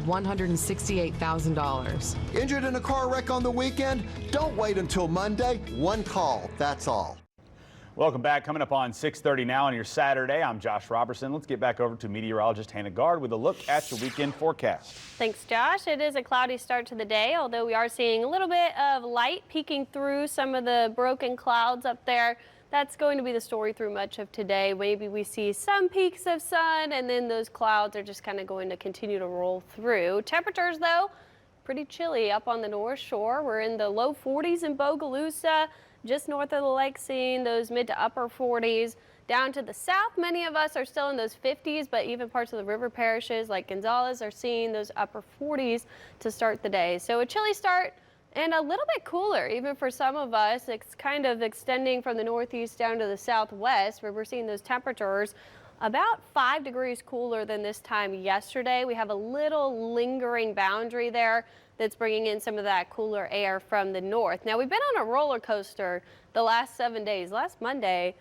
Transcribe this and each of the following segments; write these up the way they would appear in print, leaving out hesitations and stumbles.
$168,000. Injured in a car wreck on the weekend? Don't wait until Monday. One call, that's all. Welcome back. Coming up on 6:30 now on your Saturday. I'm Josh Robertson. Let's get back over to meteorologist Hannah Gard with a look at your weekend forecast. Thanks, Josh. It is a cloudy start to the day, although we are seeing a little bit of light peeking through some of the broken clouds up there. That's going to be the story through much of today. Maybe we see some peaks of sun, and then those clouds are just kind of going to continue to roll through. Temperatures, though, pretty chilly up on the North Shore. We're in the low 40s in Bogalusa, just north of the lake, seeing those mid to upper 40s. Down to the south, many of us are still in those 50s, but even parts of the river parishes like Gonzales are seeing those upper 40s to start the day. So a chilly start and a little bit cooler, even for some of us. It's kind of extending from the northeast down to the southwest, where we're seeing those temperatures about 5 degrees cooler than this time yesterday. We have a little lingering boundary there that's bringing in some of that cooler air from the north. Now, we've been on a roller coaster the last 7 days. Last Monday,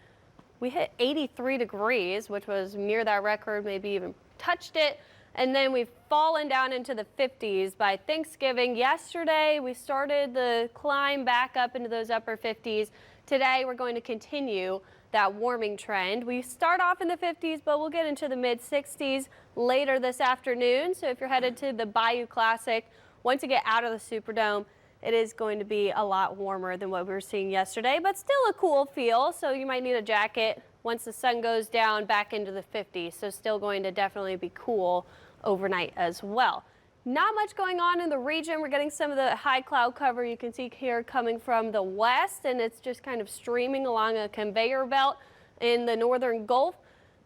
we hit 83 degrees, which was near that record, maybe even touched it. And then we've fallen down into the 50s by Thanksgiving. Yesterday, we started the climb back up into those upper 50s. Today, we're going to continue that warming trend. We start off in the 50s, but we'll get into the mid 60s later this afternoon. So if you're headed to the Bayou Classic, once you get out of the Superdome, it is going to be a lot warmer than what we were seeing yesterday, but still a cool feel. So you might need a jacket once the sun goes down back into the 50s. So still going to definitely be cool overnight as well. Not much going on in the region. We're getting some of the high cloud cover you can see here coming from the west, and it's just kind of streaming along a conveyor belt in the northern Gulf.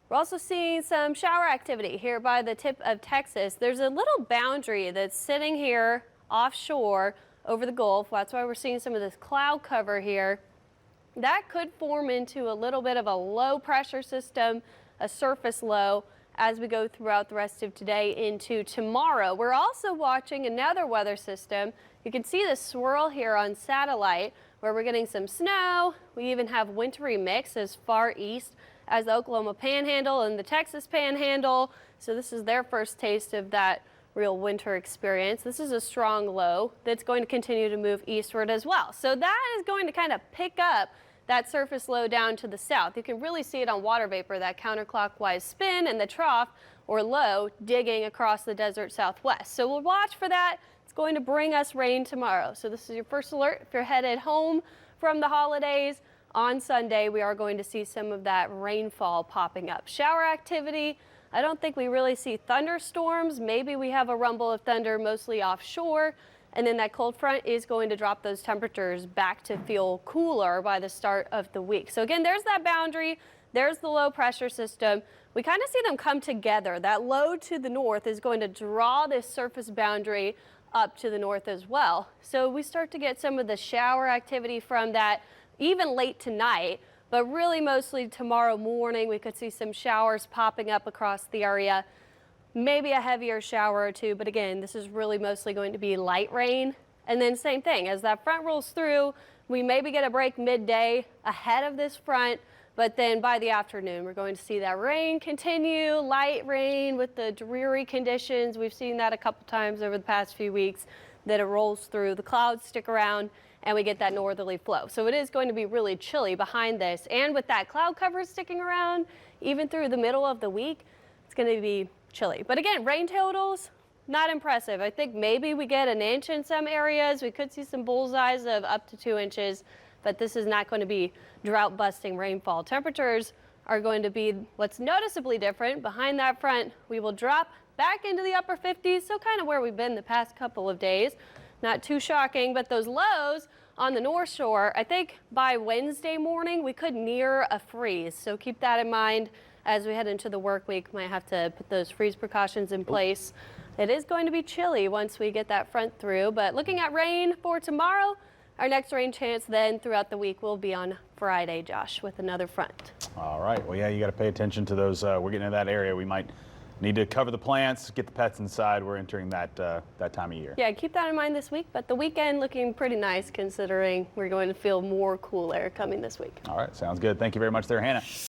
We're also seeing some shower activity here by the tip of Texas. There's a little boundary that's sitting here offshore over the Gulf. That's why we're seeing some of this cloud cover here. That could form into a little bit of a low pressure system, a surface low, as we go throughout the rest of today into tomorrow. We're also watching another weather system. You can see the swirl here on satellite where we're getting some snow. We even have wintry mix as far east as the Oklahoma Panhandle and the Texas Panhandle. So this is their first taste of that real winter experience. This is a strong low that's going to continue to move eastward as well. So that is going to kind of pick up that surface low down to the south. You can really see it on water vapor, that counterclockwise spin and the trough or low digging across the desert southwest. So we'll watch for that. It's going to bring us rain tomorrow. So this is your first alert. If you're headed home from the holidays on Sunday, we are going to see some of that rainfall popping up. Shower activity, I don't think we really see thunderstorms. Maybe we have a rumble of thunder mostly offshore. And then that cold front is going to drop those temperatures back to feel cooler by the start of the week. So again, there's that boundary. There's the low pressure system. We kind of see them come together. That low to the north is going to draw this surface boundary up to the north as well. So we start to get some of the shower activity from that even late tonight, but really mostly tomorrow morning. We could see some showers popping up across the area. Maybe a heavier shower or two, but again, this is really mostly going to be light rain. And then same thing, as that front rolls through, we maybe get a break midday ahead of this front, but then by the afternoon, we're going to see that rain continue, light rain with the dreary conditions. We've seen that a couple times over the past few weeks, that it rolls through, the clouds stick around, and we get that northerly flow. So it is going to be really chilly behind this. And with that cloud cover sticking around, even through the middle of the week, it's going to be chilly. But again, rain totals, not impressive. I think maybe we get an inch in some areas. We could see some bullseyes of up to 2 inches, but this is not going to be drought busting rainfall. Temperatures are going to be what's noticeably different. Behind that front, we will drop back into the upper 50s, so kind of where we've been the past couple of days. Not too shocking, but those lows on the North Shore, I think by Wednesday morning, we could near a freeze. So keep that in mind as we head into the work week. Might have to put those freeze precautions in place. It is going to be chilly once we get that front through, but looking at rain for tomorrow, our next rain chance then throughout the week will be on Friday, Josh, with another front. All right. Well, yeah, you got to pay attention to those. We're getting in that area. We might need to cover the plants, get the pets inside. We're entering that time of year. Yeah, keep that in mind this week, but the weekend looking pretty nice considering we're going to feel more cool air coming this week. All right. Sounds good. Thank you very much there, Hannah.